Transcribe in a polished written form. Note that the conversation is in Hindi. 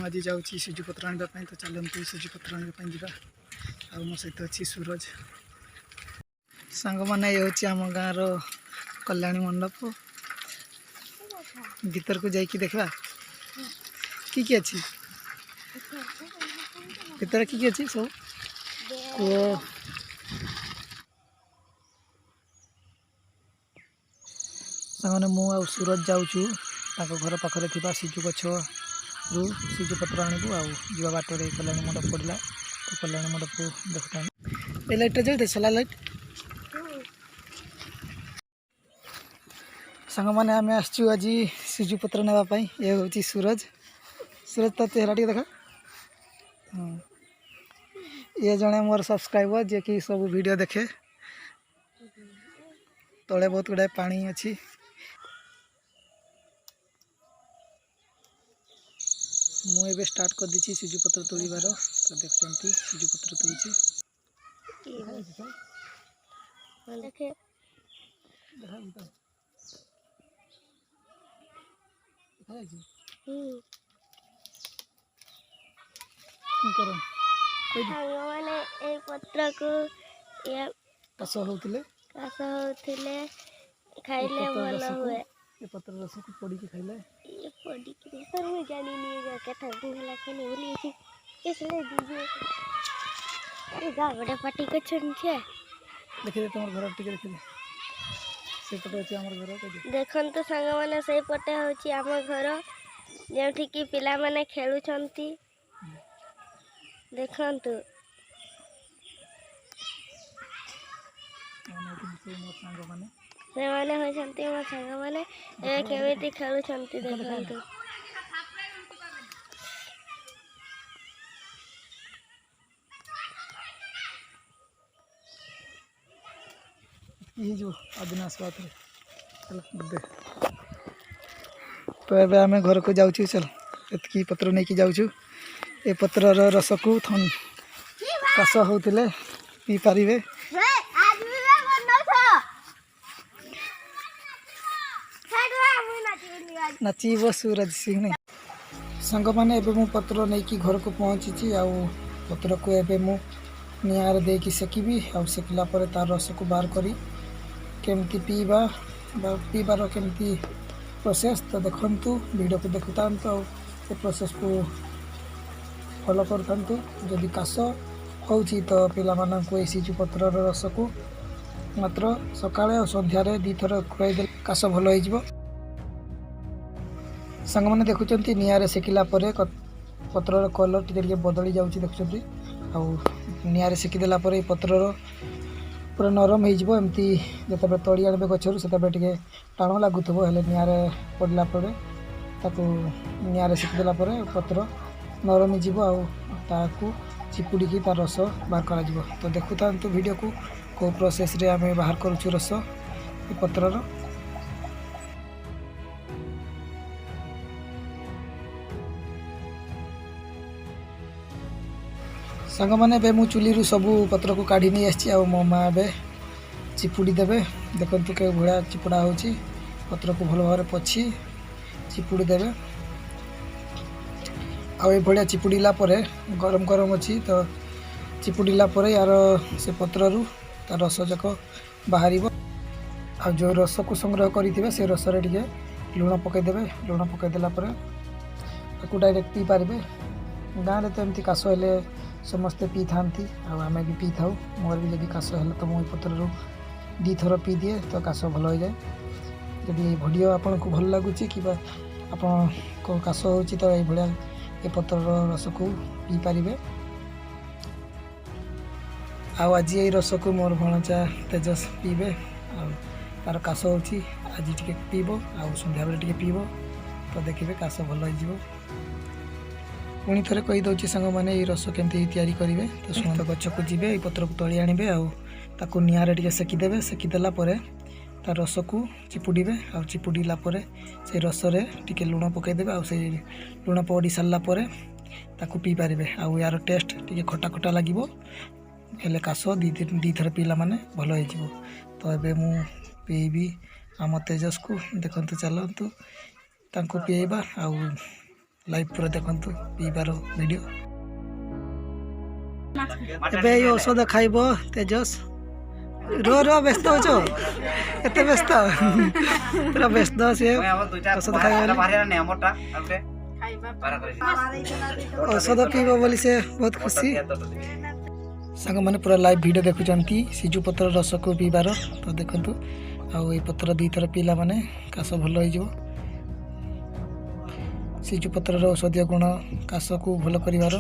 आज जाऊँगी सुजीपत्र आने तो चलते सुजीपत्र आने जा मो सहित अच्छी सूरज सांग मैंने ये हूँ आम गाँव कल्याणी मंडप भीतर को जाइए देखा कि अच्छी भीतर कि अच्छी सब कूह सांगने मु आ सूरज जाऊँ घर पाखे थी सिजु गछ रू सिजुपत्र आणबू आवा बाटर कल्याणी मंडप पड़ा तो कल्याणी मंडप को देखता ये लाइट जल्दी सोलार लाइट सांग मैंने आम आसचु आज सिजुपत्र नापी ये हूँ सूरज सूरज तो चेहरा टी देखा ये जड़े मोर सब्सक्राइबर जे कि सब वीडियो देखे तले बहुत गुड़ाए पानी अच्छी मुझे स्टार्ट कर दी सिजुपत्र तोड़बार तो देखते सिजुपत्र तोड़ी पत्र को काश होते खाइले भल हुए ये पत्र रस को पड़ी खाइले ये पड़ी के सर मैं जानी नहीं कथा भूला खेले भूली कैसे दीजिए अरे गा बड़े पार्टी को छे देखिए तुम घर टिके देखिए से पटे अछि हमर घर को देखन तो संग माने से पटे होची हमर घर जेठी की पिला माने खेलु छंती देखन तो से माने हो छंती मोर संग माने ए केमिति खेलु छंती देखन तो ये जो अविनाश बात चल दे तो ये आम घर को जाऊँ चल एतकी पत्र नहीं जाऊँ ये पत्र रस को काश होते पी पारे नाचब सूरज सिंह नहीं सांग मैंने एवं पत्र नहीं घर को पहुँची आ पत्र को एवं मु निआर दे सेकिबी आ सेकिला तार रस को बाहर करी केमती पीवा पीबार केमती प्रोसेस तो देखु वीडियो को देखुता ये प्रोसेस को फॉलो करता जदि काश हो तो पिला मानक ये सिजुपत्र रस को मात्र सकाळे और संध्यारे दी थर खुआईदे काश भल हो सांग मैंने देखुं निआरे सेकिला पत्र कलर टे बदली जाऊँ देखुं निआरे सेकिदेला पत्र पूरा नरम होमती जो तड़ी आने गचर से टे टाण लगुव हेल्ले निआरे पड़ला निआरे सेकिदेला पत्र नरम हो चिपुड़ी तार रस बाहर कर तो देखुता वीडियो को कौ प्रोसेस रे आम बाहर करुचु रस ये पत्रर सांग मैंने मु चुली सबू पत्र को काढ़ी नहीं आसी मो माँ ए चिपुड़ी देवे देखु के भाया चिपुड़ा हो पत्र को भल भाव पछी चिपुड़ी देवे आया चिपुड़ीला गरम गरम अच्छी तो चिपुड़ीला यार से पत्र तार रस जाक बाहर आ जो रस को संग्रह करेंगे से रस टे लुण पकईदे लुण पकईदेला डायरेक्ट पी पारे गाँव में तो एमती काश हेले समस्ते पी था आम भी पी था मोर भी जब काश है तो मुझे पत्र दी थर पी दिए तो काश भल हो जाए जदि वीडियो आपन को भल लगुच कि आप काश हो तो ये ये पत्र रस को पी पारे आज ये रस को मोर भणचा तेजस पीबे तार काश हो आज टे पीब आ संध्या बेले टे पीब तो देखिए काश भल हो पुणी थे कहीदे सांग मैंने ये रस केमती तैयारी करेंगे तो शुण गछ को जी पत्र को तली आने आको निआरे टे सेकिदेवे सेकिदेला तार रस को चिपुड़े आ चिपुड़ीला से रस टे लुण पकईदे आ लुण पड़ी सारापर ताकू पी पारे आउ यार टेस्ट टे खटा खटा लगे हेले काश दी थर पीला माने भल हो तो ये मु पीबी आम तेजस को देखते चलतु पीएबा ଲାଇଭ୍ ପୁରା ଦେଖନ୍ତୁ ପିଇବାର ଭିଡ଼ିଓ। ଏବେ ଏଇ ଔଷଧ ଖାଇବ ତେଜସ୍। ବ୍ୟସ୍ତ ଅଛ ଏତେ ବ୍ୟସ୍ତ ପୁରା ବ୍ୟସ୍ତ ସିଏ ଔଷଧ ଖାଇବ ଔଷଧ ପିଇବ ବୋଲି ସେ ବହୁତ ଖୁସି। ସାଙ୍ଗମାନେ ପୁରା ଲାଇଭ୍ ଭିଡ଼ିଓ ଦେଖୁଛନ୍ତି ସିଜୁ ପତ୍ର ରସକୁ ପିଇବାର। ତ ଦେଖନ୍ତୁ ଆଉ ଏଇ ପତ୍ର 2 ଥର ପିଇଲା ମାନେ କାଶ ଭଲ ହେଇଯିବ। ସିଜୁ ପତ୍ରର ଔଷଧୀୟ ଗୁଣ କାଶକୁ ଭଲ କରିବାର।